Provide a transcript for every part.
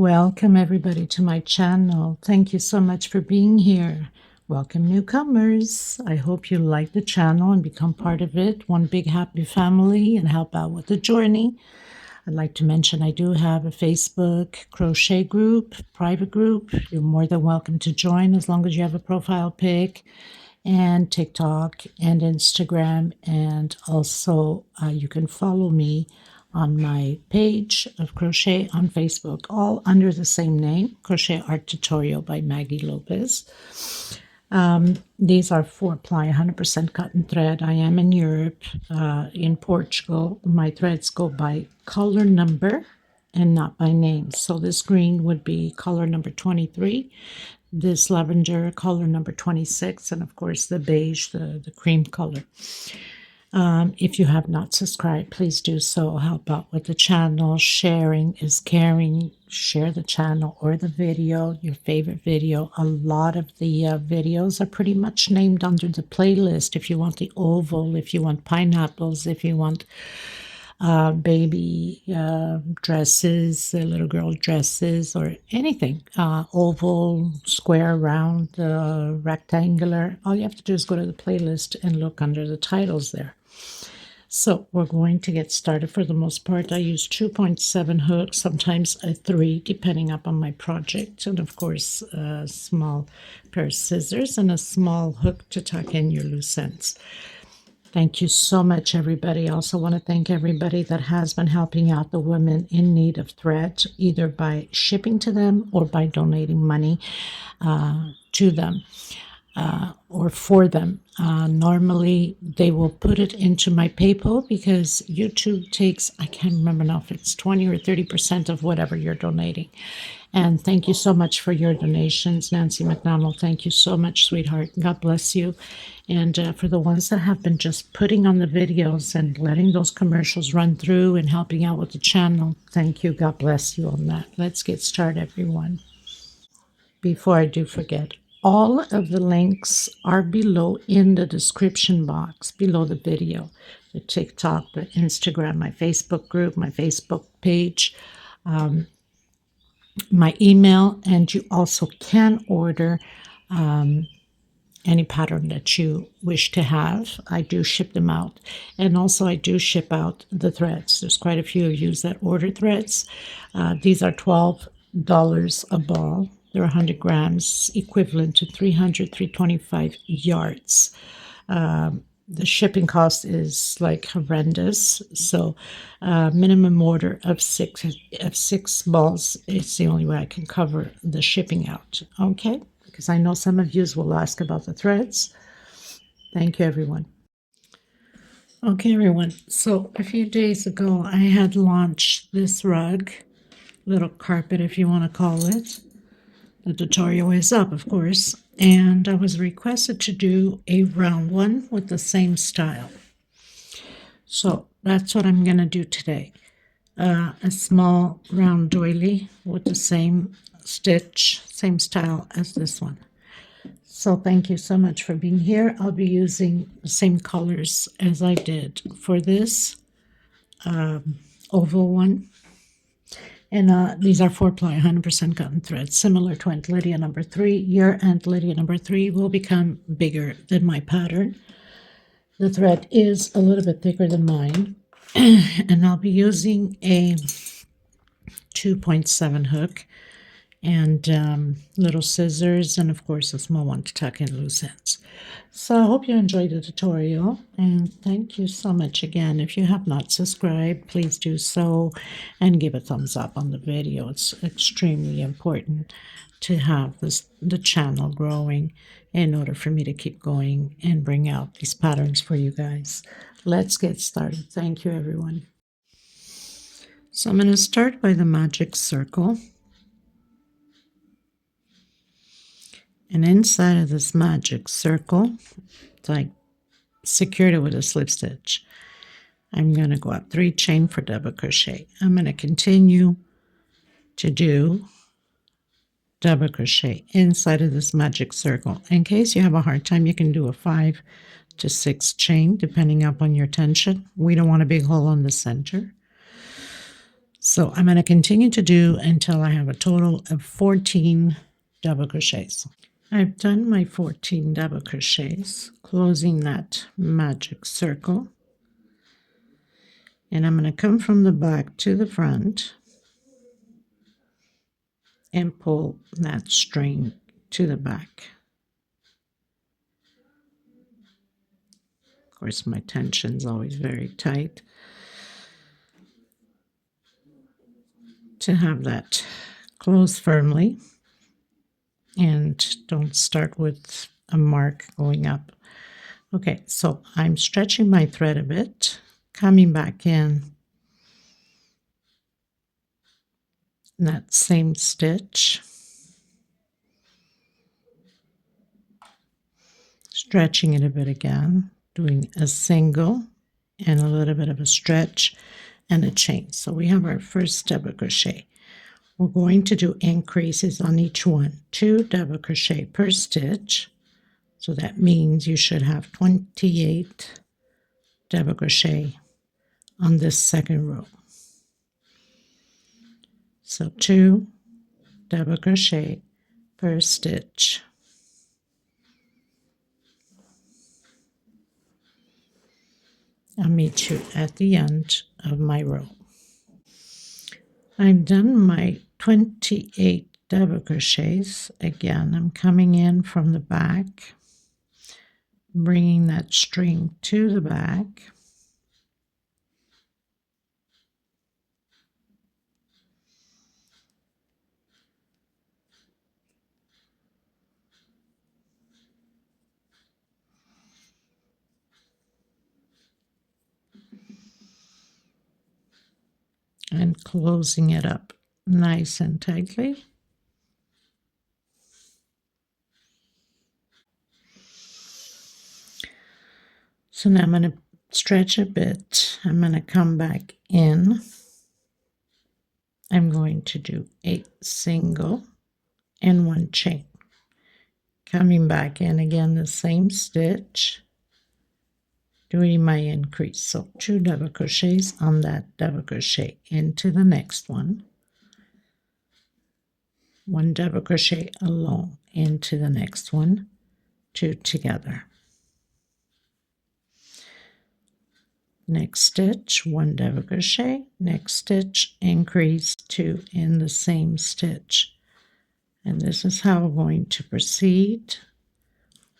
Welcome everybody to my channel. Thank you so much for being here. Welcome newcomers. I hope you like the channel and become part of it, one big happy family, and help out with the journey. I'd like to mention I do have a Facebook crochet group, private group. You're more than welcome to join as long as you have a profile pic, and TikTok and Instagram, and also you can follow me on my page of crochet on Facebook, all under the same name, Crochet Art Tutorial by Maggie Lopez. These are 4-ply 100% cotton thread. I am in Europe, in Portugal. My threads go by color number and not by name. So this green would be color number 23, this lavender color number 26, and of course the beige, the cream color. If you have not subscribed, please do so. Help out with the channel. Sharing is caring. Share the channel or the video, your favorite video. A lot of the videos are pretty much named under the playlist. If you want the oval, if you want pineapples, if you want baby dresses, little girl dresses, or anything, oval, square, round, rectangular, all you have to do is go to the playlist and look under the titles there. So we're going to get started. For the most part, I use 2.7 hooks, sometimes a 3, depending upon my project, and of course a small pair of scissors and a small hook to tuck in your loose ends. Thank you so much, everybody. I also want to thank everybody that has been helping out the women in need of thread, either by shipping to them or by donating money to them or for them. Normally, they will put it into my PayPal because YouTube takes, I can't remember now if it's 20 or 30% of whatever you're donating. And thank you so much for your donations. Nancy McDonald, thank you so much, sweetheart. God bless you. And for the ones that have been just putting on the videos and letting those commercials run through and helping out with the channel, thank you. God bless you on that. Let's get started, everyone. Before I do forget, all of the links are below in the description box, below the video. The TikTok, the Instagram, my Facebook group, my Facebook page, my email, and you also can order any pattern that you wish to have. I do ship them out, and also I do ship out the threads. There's quite a few of you that order threads. These are $12 a ball. They're 100 grams, equivalent to 325 yards. The shipping cost is like horrendous. So minimum order of six balls is the only way I can cover the shipping out. Okay? Because I know some of you will ask about the threads. Thank you, everyone. Okay, everyone. So a few days ago, I had launched this rug, little carpet, if you want to call it. The tutorial is up, of course, and I was requested to do a round one with the same style. So that's what I'm going to do today. A small round doily with the same stitch, same style as this one. So thank you so much for being here. I'll be using the same colors as I did for this oval one. And these are 4-ply 100% cotton thread, similar to Aunt Lydia number 3. Your Aunt Lydia number 3 will become bigger than my pattern. The thread is a little bit thicker than mine. And I'll be using a 2.7 hook and little scissors, and of course a small one to tuck in loose ends. So I hope you enjoyed the tutorial, and thank you so much again. If you have not subscribed, please do so and give a thumbs up on the video. It's extremely important to have the channel growing in order for me to keep going and bring out these patterns for you guys. Let's get started. Thank you, everyone. So I'm going to start by the magic circle. And inside of this magic circle, it's like secured it with a slip stitch. I'm going to go up 3 chain for double crochet. I'm going to continue to do double crochet inside of this magic circle. In case you have a hard time, you can do a 5 to 6 chain, depending upon your tension. We don't want a big hole in the center. So I'm going to continue to do until I have a total of 14 double crochets. I've done my 14 double crochets, closing that magic circle. And I'm going to come from the back to the front and pull that string to the back. Of course, my tension's always very tight to have that close firmly, and don't start with a mark going up. Okay, so I'm stretching my thread a bit, coming back in that same stitch, stretching it a bit again, doing a single and a little bit of a stretch and a chain. So we have our first double crochet. We're going to do increases on each one, 2 double crochet per stitch. So that means you should have 28 double crochet on this second row. So 2 double crochet per stitch. I'll meet you at the end of my row. I've done my 28 double crochets. Again, I'm coming in from the back, bringing that string to the back, and closing it up nice and tightly. So now I'm going to stretch a bit. I'm going to come back in. I'm going to do a single and 1 chain. Coming back in again, the same stitch, doing my increase. So 2 double crochets on that double crochet into the next one, 1 double crochet alone into the next one, 2 together. Next stitch, 1 double crochet, next stitch, increase, 2 in the same stitch. And this is how we're going to proceed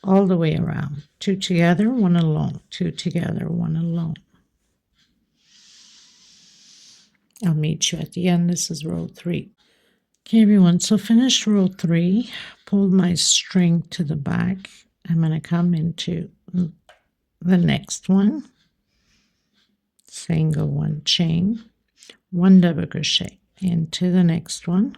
all the way around. 2 together, 1 alone, 2 together, 1 alone. I'll meet you at the end. This is row 3. Okay, everyone, so finished row 3, pulled my string to the back. I'm going to come into the next one, single, 1 chain, 1 double crochet into the next one,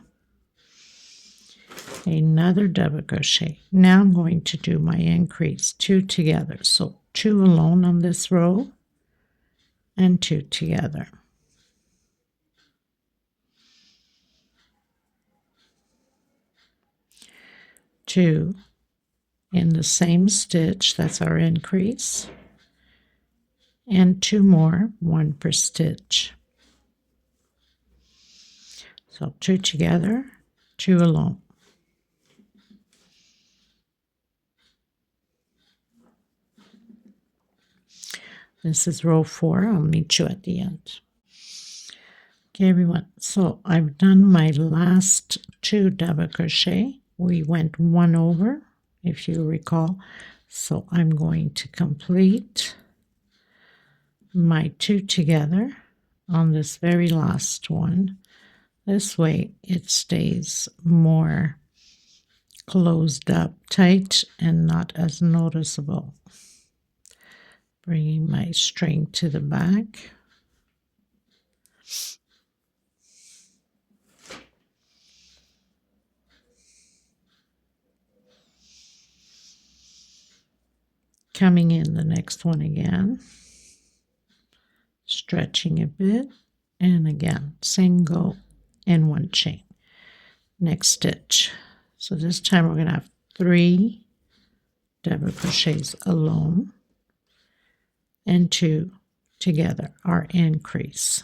another double crochet. Now I'm going to do my increase, 2 together. So 2 alone on this row and 2 together. 2 in the same stitch, that's our increase, and 2 more, 1 per stitch. So 2 together, 2 alone. This is row 4. I'll meet you at the end. Okay, everyone, so I've done my last 2 double crochet. We went 1 over, if you recall. So I'm going to complete my 2 together on this very last one. This way it stays more closed up tight and not as noticeable. Bringing my string to the back. Coming in the next one again. Stretching a bit, and again, single and 1 chain. Next stitch. So this time we're going to have 3 double crochets alone and 2 together, our increase.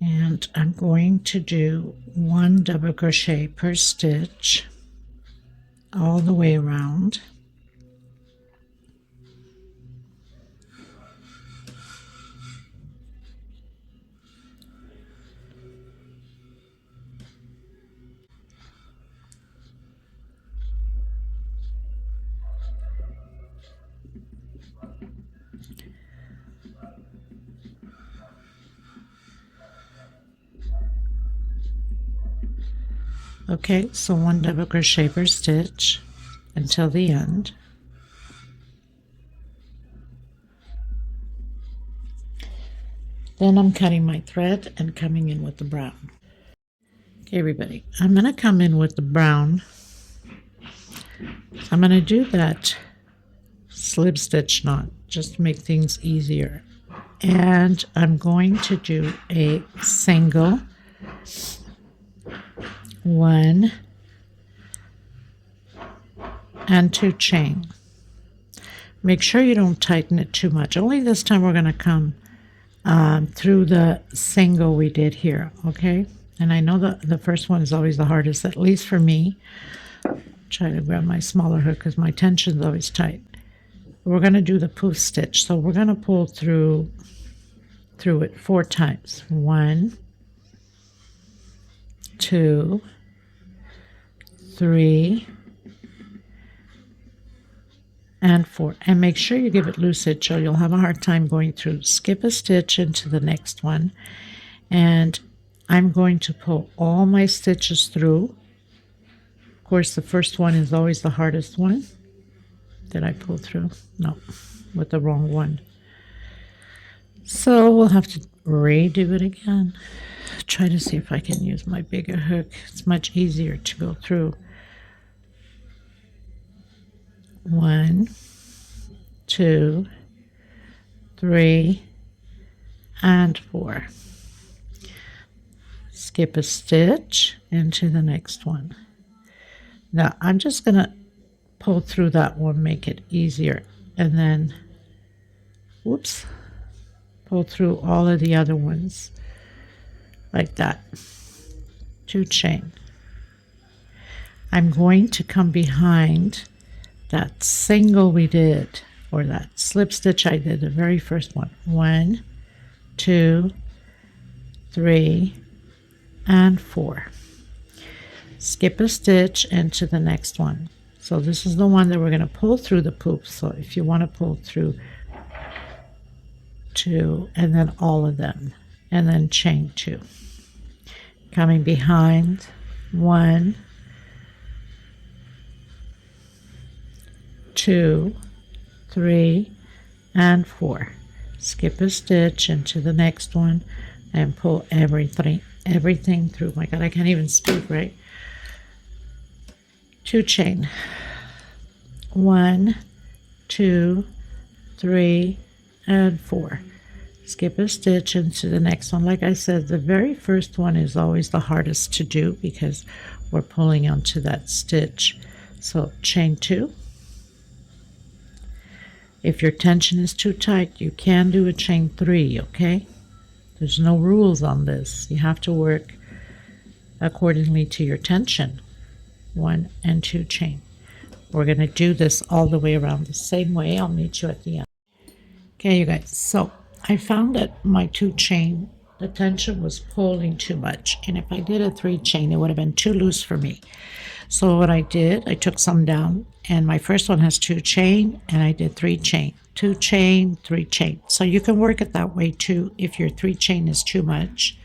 And I'm going to do 1 double crochet per stitch all the way around. Okay, so 1 double crochet per stitch until the end. Then I'm cutting my thread and coming in with the brown. Okay, everybody, I'm going to come in with the brown. I'm going to do that slip stitch knot just to make things easier. And I'm going to do a single, 1 and 2 chain. Make sure you don't tighten it too much. Only this time we're going to come through the single we did here, okay? And I know the first one is always the hardest, at least for me. Try to grab my smaller hook because my tension is always tight. We're going to do the poof stitch, so we're going to pull through it 4 times. 1, 2, 3, and 4. And make sure you give it loose stitch or you'll have a hard time going through. Skip a stitch into the next one, and I'm going to pull all my stitches through. Of course, the first one is always the hardest one. Did I pull through? No, with the wrong one. So we'll have to redo it again. Try to see if I can use my bigger hook. It's much easier to go through. 1, 2, 3, and 4. Skip a stitch into the next one. Now I'm just going to pull through that one, make it easier, and then whoops, pull through all of the other ones like that. 2 chain. I'm going to come behind that single we did, or that slip stitch I did, the very first one. 1, 2, 3, and 4. Skip a stitch into the next one. So this is the one that we're going to pull through the poof. So if you want to pull through 2 and then all of them, and then chain 2. Coming behind, 1, 2, 3, and 4. Skip a stitch into the next one and pull everything through. My God, I can't even speak right. 2 chain. 1, 2, 3, and 4. Skip a stitch into the next one. Like I said, the very first one is always the hardest to do because we're pulling onto that stitch. So chain 2. If your tension is too tight, you can do a chain 3, okay? There's no rules on this. You have to work accordingly to your tension. 1 and 2 chain. We're going to do this all the way around the same way. I'll meet you at the end. Okay, you guys. So I found that my 2 chain, the tension was pulling too much. And if I did a 3 chain, it would have been too loose for me. So what I did, I took some down, and my first one has 2 chain, and I did 3 chain. 2 chain, 3 chain. So you can work it that way too if your 3 chain is too much.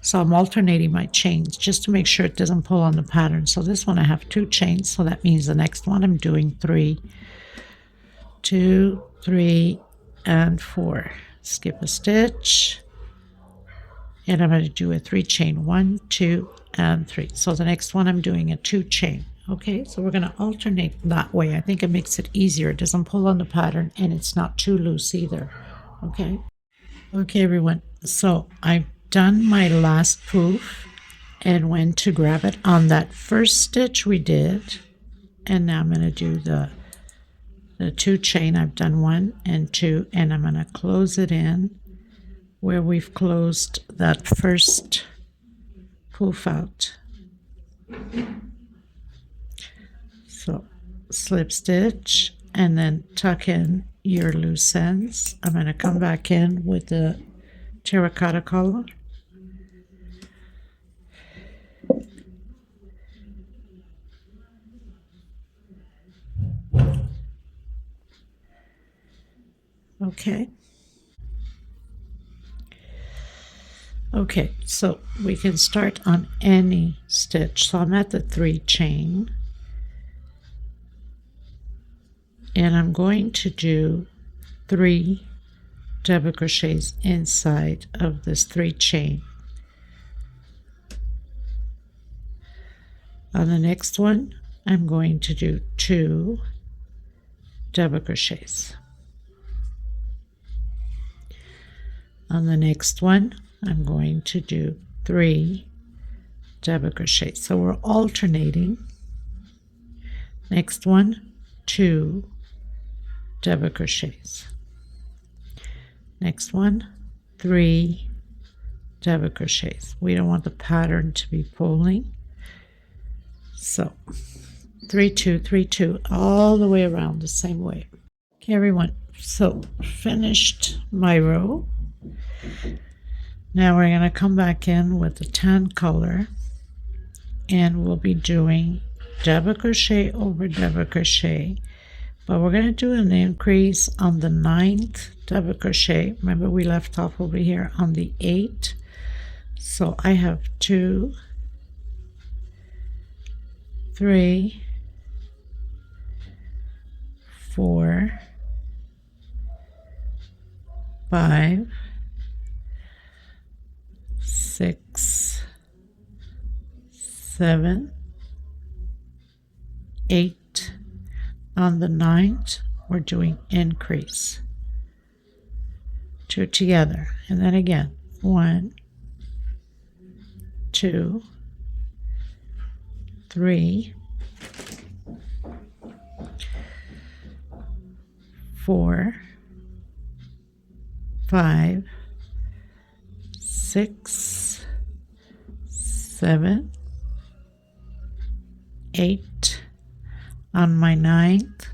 So I'm alternating my chains just to make sure it doesn't pull on the pattern. So this one I have 2 chains, so that means the next one I'm doing 3. 2, 3, and 4. Skip a stitch, and I'm going to do a 3 chain. 1, 2, and 3. So the next one I'm doing a 2 chain. Okay, so we're going to alternate that way. I think it makes it easier. It doesn't pull on the pattern, and it's not too loose either. Okay, everyone. So I've done my last poof and went to grab it on that first stitch we did, and now I'm going to do the 2 chain. I've done 1 and 2, and I'm going to close it in where we've closed that first poof out. So slip stitch and then tuck in your loose ends. I'm going to come back in with the terracotta color. Okay. Okay, so we can start on any stitch. So I'm at the 3 chain, and I'm going to do 3 double crochets inside of this 3 chain. On the next one, I'm going to do 2 double crochets. On the next one, I'm going to do 3 double crochets. So we're alternating. Next one, 2 double crochets. Next one, 3 double crochets. We don't want the pattern to be pulling. So 3 2 3 2 all the way around the same way. Okay, everyone, so finished my row. Now we're going to come back in with the tan color, and we'll be doing double crochet over double crochet, but we're going to do an increase on the 9th double crochet. Remember, we left off over here on the 8th. So I have 2, 3, 4, 5, 6, 7, 8. On the 9th, we're doing increase. 2 together, and then again 1, 2, 3, 4, 5, 6, 7, 8. On my 9th,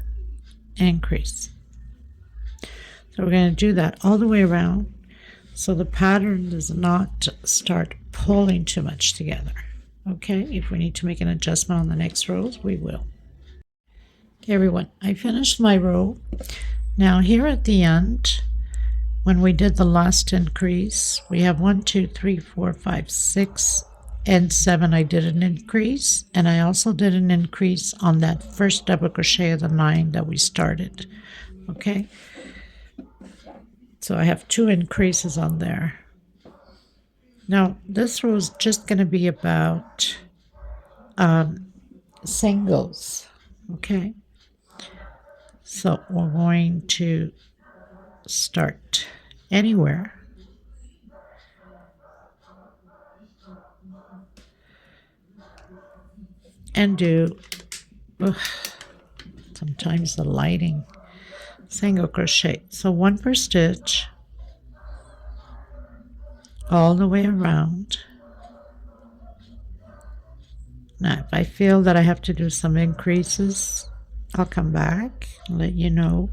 increase. So we're going to do that all the way around so the pattern does not start pulling too much together. Okay, if we need to make an adjustment on the next rows, we will. Okay, everyone, I finished my row. Now here at the end, when we did the last increase, we have 1 2 3 4 5 6 and 7. I did an increase, and I also did an increase on that first double crochet of the 9 that we started. Okay, so I have 2 increases on there. Now this row is just going to be about singles. Okay, so we're going to start anywhere and do sometimes the lighting, single crochet. So 1 per stitch all the way around. Now if I feel that I have to do some increases, I'll come back and let you know.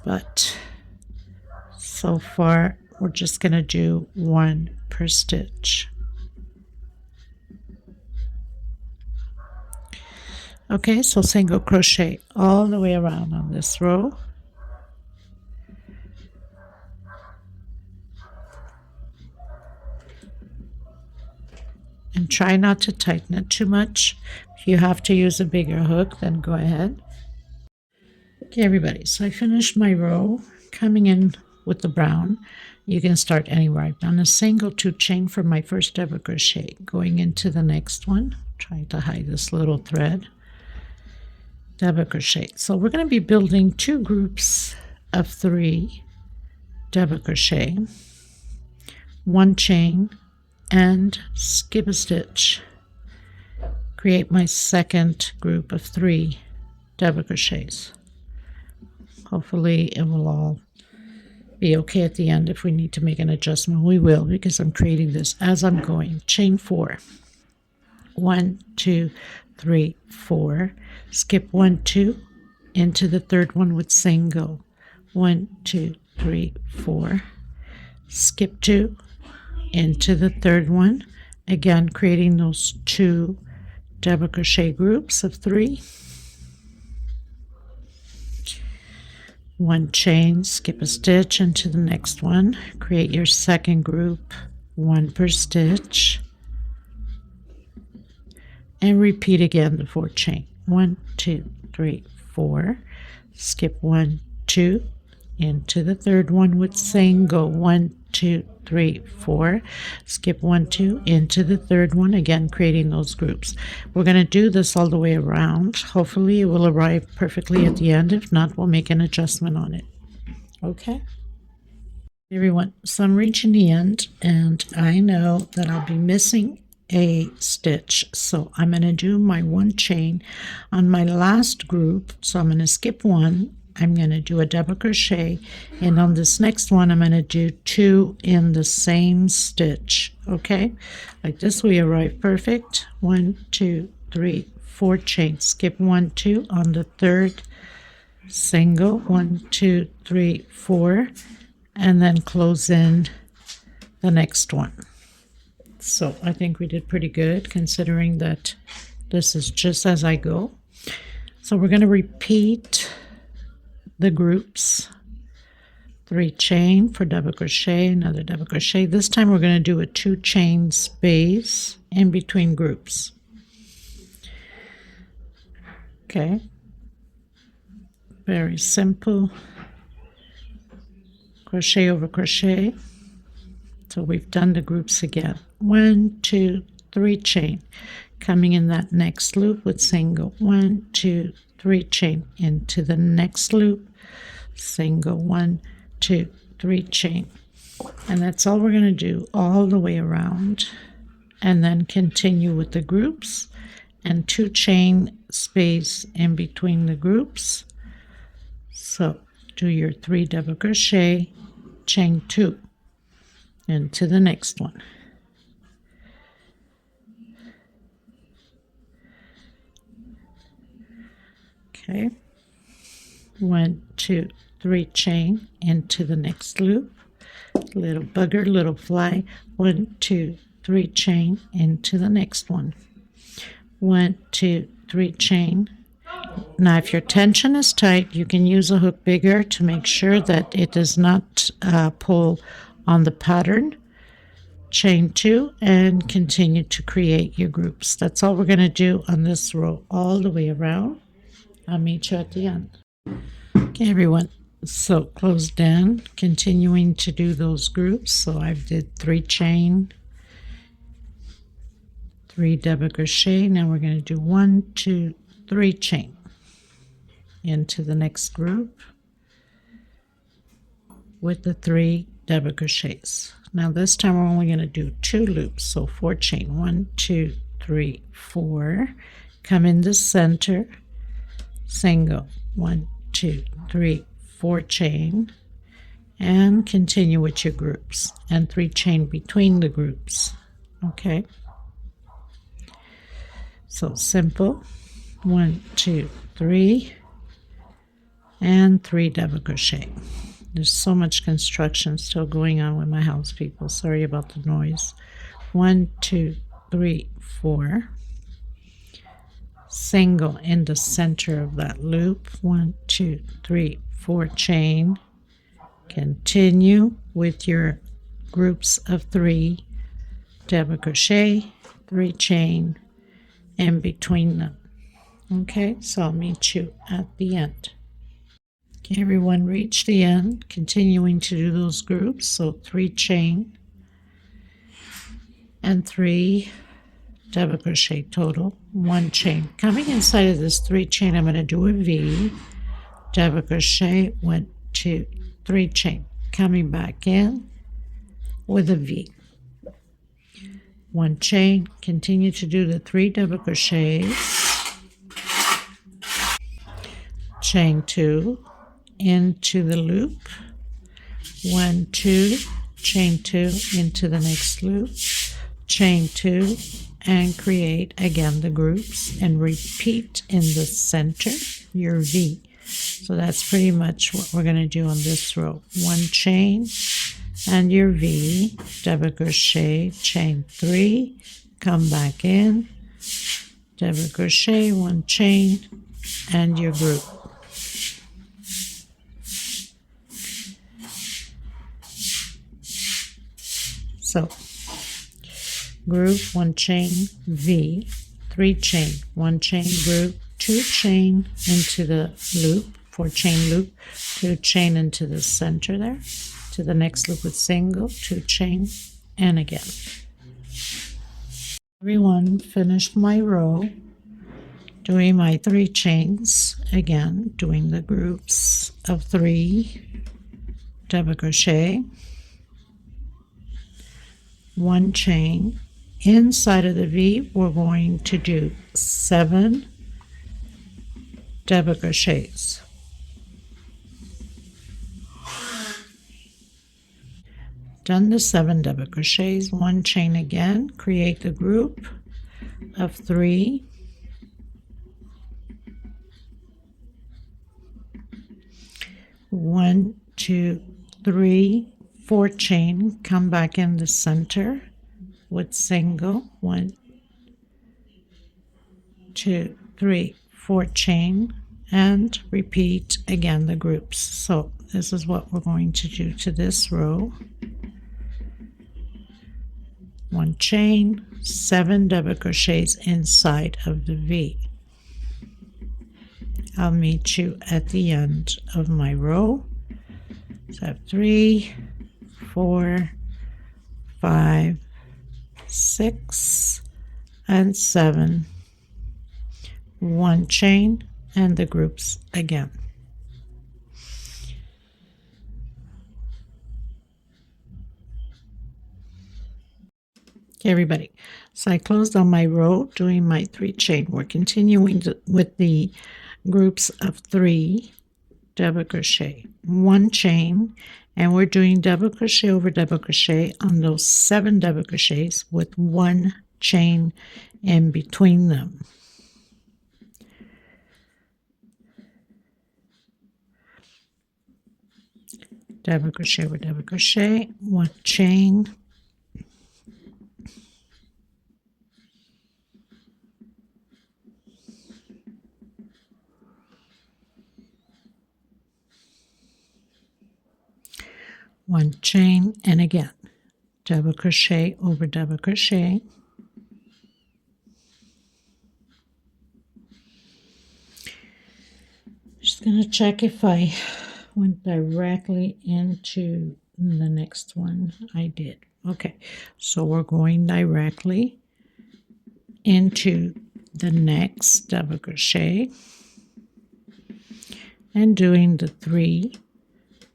But so far we're just going to do 1 per stitch. Okay, so single crochet all the way around on this row. And try not to tighten it too much. If you have to use a bigger hook, then go ahead. Okay, everybody, so I finished my row. Coming in with the brown, you can start anywhere. I've done a single 2 chain for my first double crochet. Going into the next one, trying to hide this little thread, double crochet. So we're going to be building 2 groups of 3 double crochet, 1 chain, and skip a stitch. Create my second group of 3 double crochets. Hopefully it will all be okay at the end. If we need to make an adjustment, we will, because I'm creating this as I'm going. Chain 4. 1, 2, 3, 4. Skip 1, 2 into the third one with single. 1, 2, 3, 4. Skip 2 into the third one, again creating those 2 double crochet groups of 3. 1 chain, skip a stitch into the next one, create your second group, 1 per stitch, and repeat again the 4 chain. 1, 2, 3, 4. Skip 1, 2 into the third one with single. 1, 2, 3, 4. Skip 1, 2 into the third one, again creating those groups. We're going to do this all the way around. Hopefully it will arrive perfectly at the end. If not, we'll make an adjustment on it. Okay, everyone, so I'm reaching the end, and I know that I'll be missing a stitch, so I'm going to do my 1 chain on my last group. So I'm going to skip 1, I'm going to do a double crochet, and on this next one I'm going to do 2 in the same stitch. Okay, like this we arrive perfect. 1, 2, 3, 4 chains, skip 1, 2 on the third, single. 1, 2, 3, 4, and then close in the next one. So I think we did pretty good, considering that this is just as I go. So we're going to repeat the groups. 3 chain for double crochet, another double crochet. This time we're going to do a 2 chain space in between groups. Okay, very simple. Crochet over crochet. So we've done the groups again. 1, 2, 3 chain, coming in that next loop with single. 1, 2, 3 chain into the next loop, single. 1, 2, 3 chain, and that's all we're going to do all the way around, and then continue with the groups and 2 chain space in between the groups. So do your 3 double crochet, chain 2 into the next one. Okay, 1, 2, 3 chain into the next loop, little bugger, little fly. 1, 2, 3 chain into the next one. 1, 2, 3 chain. Now if your tension is tight, you can use a hook bigger to make sure that it does not pull on the pattern. Chain 2 and continue to create your groups. That's all we're going to do on this row all the way around. I'll meet you at the end. Okay, everyone, so close down, continuing to do those groups. So I did 3 chain, 3 double crochet. Now we're going to do 1, 2, 3 chain into the next group with the 3 double crochets. Now this time we're only going to do 2 loops, so 4 chain. 1, 2, 3, 4. Come in the center, single. 1, 2, 3, 4 chain, and continue with your groups, and 3 chain between the groups. Okay, so simple. 1, 2, 3, and 3 double crochet. There's so much construction still going on with my house, people. Sorry about the noise. 1, 2, 3, 4. Single in the center of that loop. 1, 2, 3, 4 chain. Continue with your groups of 3 double crochet, 3 chain in between them. Okay, so I'll meet you at the end. Okay, everyone, reach the end, continuing to do those groups. So 3 chain and 3 double crochet total. 1 chain. Coming inside of this 3 chain, I'm going to do a V, double crochet, 1, 2, 3 chain. Coming back in with a V. 1 chain, continue to do the 3 double crochets, chain 2 into the loop, 1, 2, chain 2 into the next loop, chain 2, and create again the groups and repeat in the center your V. So that's pretty much what we're going to do on this row. 1 chain and your V, double crochet, chain 3, come back in, double crochet, 1 chain, and your group. So group, 1 chain, V, 3 chain, 1 chain, group, 2 chain into the loop, 4 chain loop, 2 chain into the center there, to the next loop with single, 2 chain, and again. Everyone, finished my row, doing my 3 chains, again doing the groups of 3, double crochet, 1 chain. Inside of the V, we're going to do 7 double crochets. Done the 7 double crochets, 1 chain again, create the group of 3, 1, 2, 3, 4 chain, come back in the center with single, 1, 2, 3, 4 chain, and repeat again the groups. So this is what we're going to do to this row. 1 chain, 7 double crochets inside of the V. I'll meet you at the end of my row. So I have 3, 4, 5, 6, and 7. 1 chain and the groups again. Okay, everybody, so I closed on my row doing my 3 chain. We're continuing with the groups of 3 double crochet, 1 chain, and we're doing double crochet over double crochet on those 7 double crochets with 1 chain in between them. Double crochet over double crochet, 1 chain, one chain, and again double crochet over double crochet, just going to check if I went directly into the next one. I did. Okay, so we're going directly into the next double crochet and doing the 3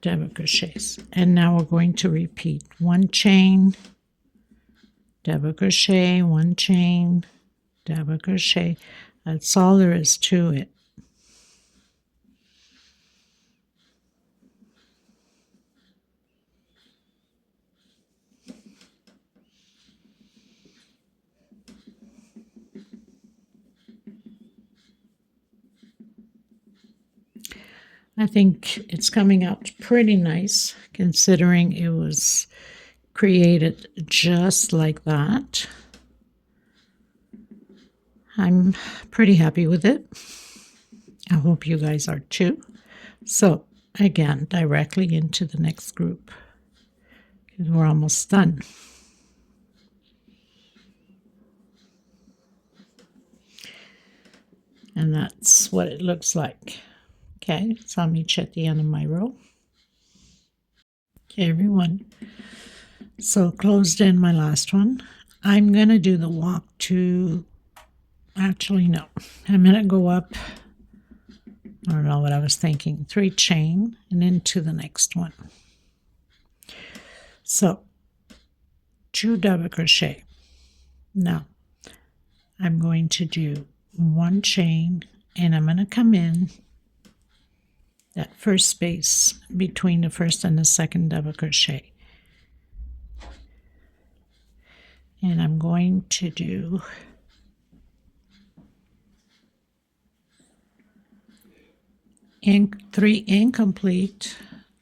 double crochets, and now we're going to repeat 1 chain, double crochet, 1 chain, double crochet. That's all there is to it. I think it's coming out pretty nice considering it was created just like that. I'm pretty happy with it. I hope you guys are too. So again, directly into the next group because we're almost done. And that's what it looks like. Okay, so I'll meet you at the end of my row. Okay, everyone. So closed in my last one. I'm going to do the walk to, actually no, I'm going to go up, I don't know what I was thinking, 3 chain and into the next one. So 2 double crochet. Now I'm going to do 1 chain and I'm going to come in that first space between the first and the second double crochet. And I'm going to do three incomplete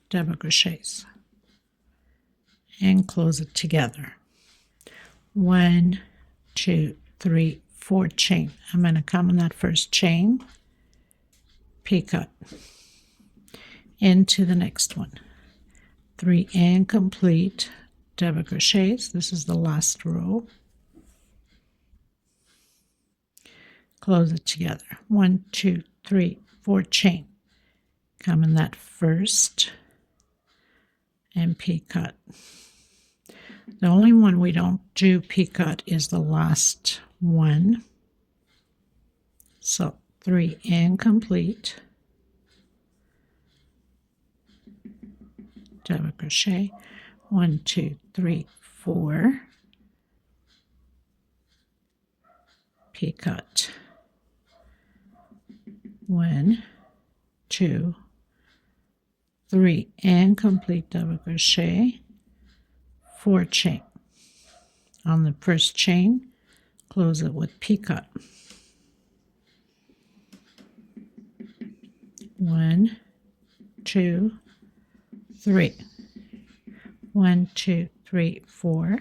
double crochets and close it together. 1, 2, 3, 4 chain. I'm going to come in that first chain, picot into the next one. 3 incomplete double crochets. This is the last row. Close it together. 1, 2, 3, 4 chain. Come in that first and picot. The only one we don't do picot is the last one. So 3 incomplete double crochet. 1, 2, 3, 4 picot. 1, 2, 3 incomplete double crochet, 4 chain. On the first chain, close it with picot. 1, 2, 3. 1, 2, 3, 4.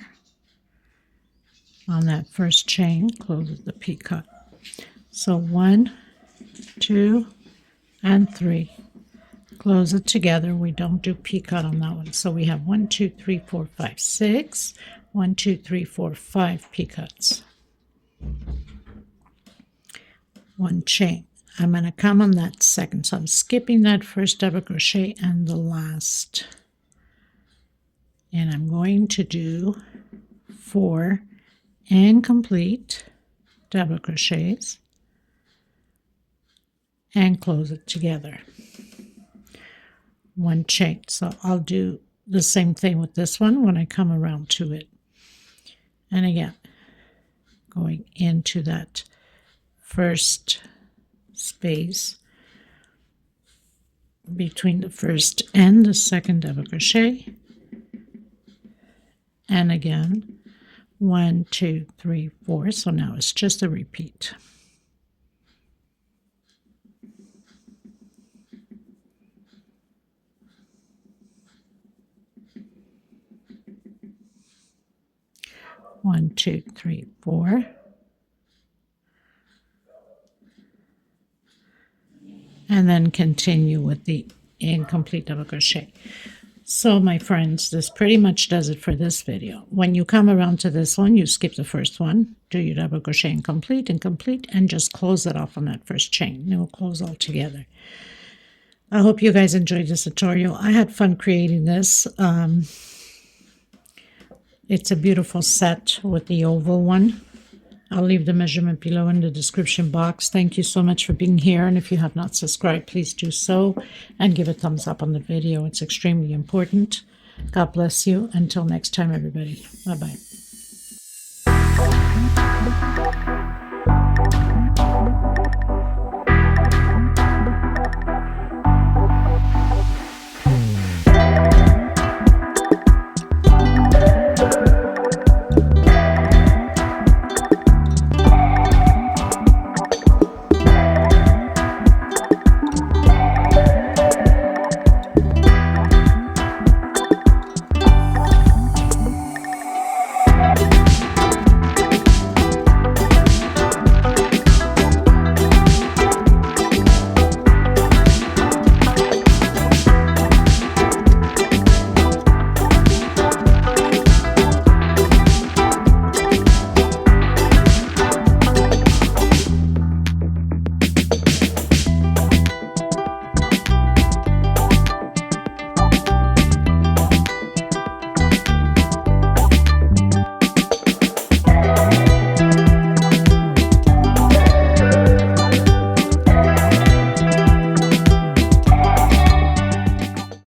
On that first chain, close with the picot. So 1, 2, and 3. Close it together. We don't do picot on that one. So we have 1, 2, 3, 4, 5, 6. 1, 2, 3, 4, 5 picots. 1 chain. I'm going to come on that second. So I'm skipping that first double crochet and the last. And I'm going to do 4 incomplete double crochets and close it together. 1 chain. So I'll do the same thing with this one when I come around to it. And again, going into that first space between the first and the second double crochet. And again, 1, 2, 3, 4. So now it's just a repeat. One, 2, 3, 4. And then continue with the incomplete double crochet. So my friends, this pretty much does it for this video. When you come around to this one, you skip the first one, do your double crochet incomplete, and just close it off on that first chain. It will close all together. I hope you guys enjoyed this tutorial. I had fun creating this. It's a beautiful set with the oval one. I'll leave the measurement below in the description box. Thank you so much for being here. And if you have not subscribed, please do so. And give a thumbs up on the video. It's extremely important. God bless you. Until next time, everybody. Bye-bye.